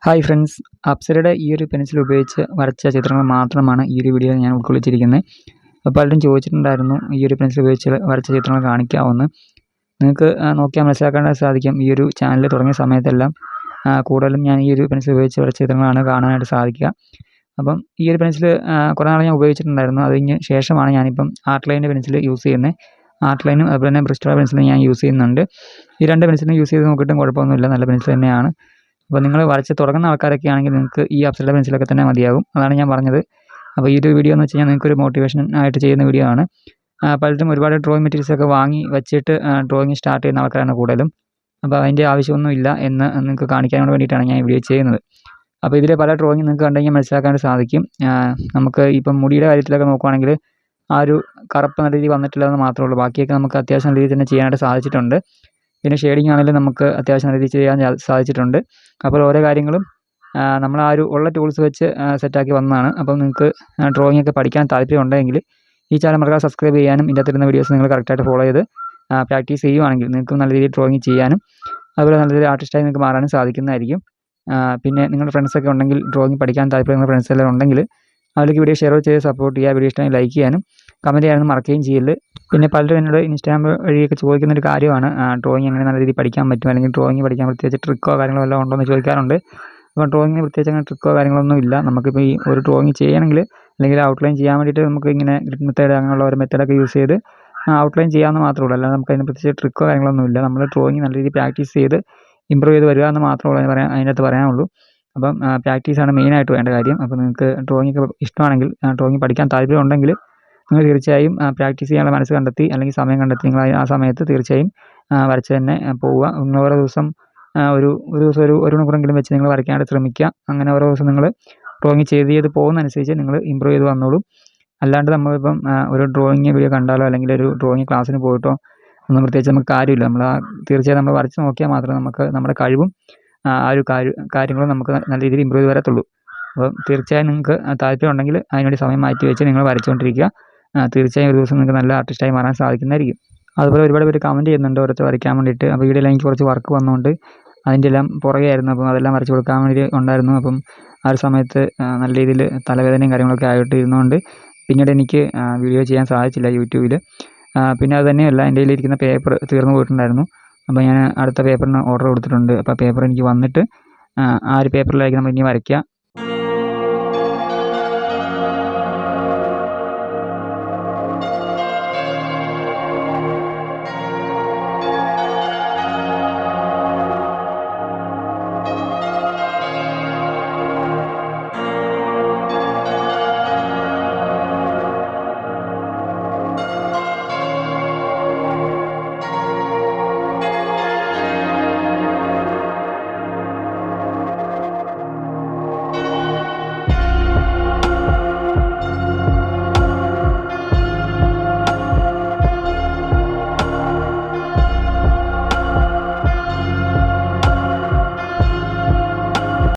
Hi friends, അപ്സരയുടെ ഈ ഒരു pencil ഉപയോഗിച്ച് വരച്ച ചിത്രങ്ങൾ മാത്രമാണ് ഈ ഒരു വീഡിയോയിൽ ഞാൻ ഉൾക്കൊള്ളിച്ചിരിക്കുന്നത്. അപ്പോൾ പലരും ചോദിച്ചിട്ടുണ്ടായിരുന്നു ഈ ഒരു പെൻസിൽ ഉപയോഗിച്ച് വരച്ച ചിത്രങ്ങൾ കാണിക്കാമെന്ന്. നിങ്ങൾക്ക് നോക്കിയാൽ മനസ്സിലാക്കാൻ സാധിക്കും, ഈ ഒരു ചാനൽ തുടങ്ങിയ സമയത്തെല്ലാം കൂടുതലും ഞാൻ ഈ ഒരു പെൻസിൽ ഉപയോഗിച്ച് വരച്ച ചിത്രങ്ങളാണ് കാണാനായിട്ട് സാധിക്കുക. അപ്പം ഈ ഒരു പെൻസിൽ കുറേ നാൾ ഞാൻ ഉപയോഗിച്ചിട്ടുണ്ടായിരുന്നു. അതിന് ശേഷമാണ് ഞാനിപ്പം ആർട്ട് ലൈനിൻ്റെ പെൻസിൽ യൂസ് ചെയ്യുന്നത്. ആർട്ട് ലൈനും അതുപോലെ തന്നെ ബ്രിസ്റ്റോൾ പെൻസിലും ഞാൻ യൂസ് ചെയ്യുന്നുണ്ട്. ഈ രണ്ട് പെൻസിലും യൂസ് ചെയ്ത് നോക്കിയിട്ടും കുഴപ്പമൊന്നുമില്ല, നല്ല പെൻസിൽ തന്നെയാണ്. അപ്പോൾ നിങ്ങൾ വരച്ച് തുടങ്ങുന്ന ആൾക്കാരൊക്കെ ആണെങ്കിൽ നിങ്ങൾക്ക് ഈ അപ്സരയുടെ പെൻസിലൊക്കെ തന്നെ മതിയാകും. അതാണ് ഞാൻ പറഞ്ഞത്. അപ്പോൾ ഈ ഒരു വീഡിയോ എന്ന് വെച്ച് കഴിഞ്ഞാൽ നിങ്ങൾക്കൊരു മോട്ടിവേഷൻ ആയിട്ട് ചെയ്യുന്ന വീഡിയോ ആണ്. പലരും ഒരുപാട് ഡ്രോയിങ് മെറ്റീരിയൽസൊക്കെ വാങ്ങി വെച്ചിട്ട് ഡ്രോയിങ് സ്റ്റാർട്ട് ചെയ്യുന്ന ആൾക്കാരാണ് കൂടുതലും. അപ്പോൾ അതിൻ്റെ ആവശ്യമൊന്നുമില്ല എന്ന് നിങ്ങൾക്ക് കാണിക്കാൻ വേണ്ടിയിട്ടാണ് ഞാൻ ഈ വീഡിയോ ചെയ്യുന്നത്. അപ്പോൾ ഇതിലെ പല ഡ്രോയിങ് നിങ്ങൾക്ക് കണ്ടു കഴിഞ്ഞാൽ മനസ്സിലാക്കാനായിട്ട് സാധിക്കും. നമുക്ക് ഇപ്പം മുടിയുടെ കാര്യത്തിലൊക്കെ നോക്കുവാണെങ്കിൽ ആ ഒരു കറുപ്പ് നല്ല രീതിയിൽ വന്നിട്ടില്ലെന്ന് മാത്രമേ ഉള്ളൂ. ബാക്കിയൊക്കെ നമുക്ക് അത്യാവശ്യം നല്ല രീതിയിൽ തന്നെ ചെയ്യാനായിട്ട് സാധിച്ചിട്ടുണ്ട്. പിന്നെ ഷെയ്ഡിങ് ആണെങ്കിലും നമുക്ക് അത്യാവശ്യം നല്ല രീതിയിൽ ചെയ്യാൻ സാധിച്ചിട്ടുണ്ട്. അപ്പോൾ ഓരോ കാര്യങ്ങളും നമ്മൾ ആ ഒരു ഉള്ള ടൂൾസ് വെച്ച് സെറ്റാക്കി വന്നതാണ്. അപ്പോൾ നിങ്ങൾക്ക് ഡ്രോയിങ് ഒക്കെ പഠിക്കാൻ താല്പര്യം ഉണ്ടെങ്കിൽ ഈ ചാനൽ മറക്കാതെ സബ്സ്ക്രൈബ് ചെയ്യാനും ഇതിനകത്തിരുന്ന വീഡിയോസ് നിങ്ങൾ കറക്റ്റായിട്ട് ഫോളോ ചെയ്ത് പ്രാക്ടീസ് ചെയ്യുവാണെങ്കിൽ നിങ്ങൾക്ക് നല്ല രീതിയിൽ ഡ്രോയിങ് ചെയ്യാനും അതുപോലെ നല്ല രീതിയിൽ ആർട്ടിസ്റ്റായി നിങ്ങൾക്ക് മാറാനും സാധിക്കുന്നതായിരിക്കും. പിന്നെ നിങ്ങളുടെ ഫ്രണ്ട്സൊക്കെ ഉണ്ടെങ്കിൽ ഡ്രോയിങ് പഠിക്കാൻ താല്പര്യമുള്ള ഫ്രണ്ട്സ് എല്ലാം ഉണ്ടെങ്കിൽ അതിലേക്ക് വീഡിയോ ഷെയർ ചെയ്ത് സപ്പോർട്ട് ചെയ്യുക. വീഡിയോ ഇഷ്ടമായി ലൈക്ക് ചെയ്യാനും കമൻറ്റ് ചെയ്യാനും മറക്കുകയും ചെയ്യരുത്. പിന്നെ പലരും എന്നോട് ഇൻസ്റ്റാഗ്രാം വഴിയൊക്കെ ചോദിക്കുന്നൊരു കാര്യമാണ്, ഡ്രോയിങ് എങ്ങനെ നല്ല രീതിയിൽ പഠിക്കാൻ പറ്റും, അല്ലെങ്കിൽ ഡ്രോയിങ് പഠിക്കാൻ പ്രത്യേകിച്ച് ട്രിക്കോ കാര്യങ്ങളോ വല്ലതും ഉണ്ടോ എന്ന് ചോദിക്കാറുണ്ട്. അപ്പോൾ ഡ്രോയിങ്ങിന് പ്രത്യേകിച്ച് അങ്ങനെ ട്രിക്കോ കാര്യങ്ങളൊന്നും ഇല്ല. നമുക്കിപ്പോൾ ഈ ഒരു ഡ്രോയിങ് ചെയ്യണമെങ്കിൽ അല്ലെങ്കിൽ ഔട്ട്ലൈൻ ചെയ്യാൻ വേണ്ടിയിട്ട് നമുക്ക് ഇങ്ങനെ ഗ്രിഡ് മെത്തേഡ് അങ്ങനെയുള്ള ഒരു മെത്തേഡൊക്കെ യൂസ് ചെയ്ത് ഔട്ട്ലൈൻ ചെയ്യാമെന്ന് മാത്രമേ ഉള്ളൂ. അല്ലാതെ നമുക്ക് അതിന് പ്രത്യേകിച്ച് ട്രിക്കോ കാര്യങ്ങളൊന്നും ഇല്ല. നമ്മൾ ഡ്രോയിങ് നല്ല രീതിയിൽ പ്രാക്ടീസ് ചെയ്ത് ഇമ്പ്രൂവ് ചെയ്ത് വരിക എന്ന് മാത്രമേ ഉള്ളൂ അതിനകത്ത് പറയാനുള്ളൂ. അപ്പം പ്രാക്ടീസാണ് മെയിനായിട്ട് വേണ്ട കാര്യം. അപ്പോൾ നിങ്ങൾക്ക് ഡ്രോയിങ് ഒക്കെ ഇഷ്ടമാണെങ്കിൽ, ഡ്രോയിങ് പഠിക്കാൻ താല്പര്യം ഉണ്ടെങ്കിൽ നിങ്ങൾ തീർച്ചയായും പ്രാക്ടീസ് ചെയ്യാനുള്ള മനസ്സ് കണ്ടെത്തി അല്ലെങ്കിൽ സമയം കണ്ടെത്തി നിങ്ങൾ ആ സമയത്ത് തീർച്ചയായും വരച്ച് തന്നെ പോവുക. നിങ്ങൾ ഓരോ ദിവസം ഒരു ദിവസം ഒരു മണിക്കൂറെങ്കിലും വെച്ച് നിങ്ങൾ വരയ്ക്കാനായിട്ട് ശ്രമിക്കുക. അങ്ങനെ ഓരോ ദിവസം നിങ്ങൾ ഡ്രോയിങ് ചെയ്ത് പോകുന്നതനുസരിച്ച് നിങ്ങൾ ഇമ്പ്രൂവ് ചെയ്ത് വന്നോളും. അല്ലാണ്ട് നമ്മളിപ്പം ഒരു ഡ്രോയിങ് വീഡിയോ കണ്ടാലോ അല്ലെങ്കിൽ ഒരു ഡ്രോയിങ് ക്ലാസ്സിന് പോയിട്ടോ ഒന്നും പ്രത്യേകിച്ച് നമുക്ക് കാര്യമില്ല. തീർച്ചയായും നമ്മൾ വരച്ച് നോക്കിയാൽ മാത്രമേ നമുക്ക് നമ്മുടെ കഴിവും ആ ഒരു കാര്യങ്ങളും നമുക്ക് നല്ല രീതിയിൽ ഇമ്പ്രൂവ് ചെയ്ത് വരത്തുള്ളൂ. അപ്പം തീർച്ചയായും നിങ്ങൾക്ക് താല്പര്യം ഉണ്ടെങ്കിൽ അതിനുവേണ്ടി സമയം മാറ്റി വെച്ച് നിങ്ങൾ വരച്ചുകൊണ്ടിരിക്കുക. തീർച്ചയായും ഒരു ദിവസം നിങ്ങൾക്ക് നല്ല ആർട്ടിസ്റ്റായി മാറാൻ സാധിക്കുന്നതായിരിക്കും. അതുപോലെ ഒരുപാട് പേര് കമൻറ്റ് ചെയ്യുന്നുണ്ട് ഓരോരുത്തർ വരയ്ക്കാൻ വേണ്ടിയിട്ട്. അപ്പോൾ വീഡിയോയിൽ എനിക്ക് കുറച്ച് വർക്ക് വന്നുകൊണ്ട് അതിൻ്റെ എല്ലാം പുറകെ ആയിരുന്നു. അപ്പം അതെല്ലാം വരച്ച് കൊടുക്കാൻ വേണ്ടി ഉണ്ടായിരുന്നു. അപ്പം ആ ഒരു സമയത്ത് നല്ല രീതിയിൽ തലവേദനയും കാര്യങ്ങളൊക്കെ ആയിട്ട് ഇരുന്നുകൊണ്ട് പിന്നീട് എനിക്ക് വീഡിയോ ചെയ്യാൻ സാധിച്ചില്ല യൂട്യൂബിൽ. പിന്നെ അത് തന്നെയല്ല, എൻ്റെ കയ്യിലിരിക്കുന്ന പേപ്പർ തീർന്നു പോയിട്ടുണ്ടായിരുന്നു. അപ്പോൾ ഞാൻ അടുത്ത പേപ്പറിന് ഓർഡർ കൊടുത്തിട്ടുണ്ട്. അപ്പോൾ ആ പേപ്പർ എനിക്ക് വന്നിട്ട് ആ ഒരു പേപ്പറിലായിരിക്കും നമ്മൾ ഇനി വരയ്ക്കുക.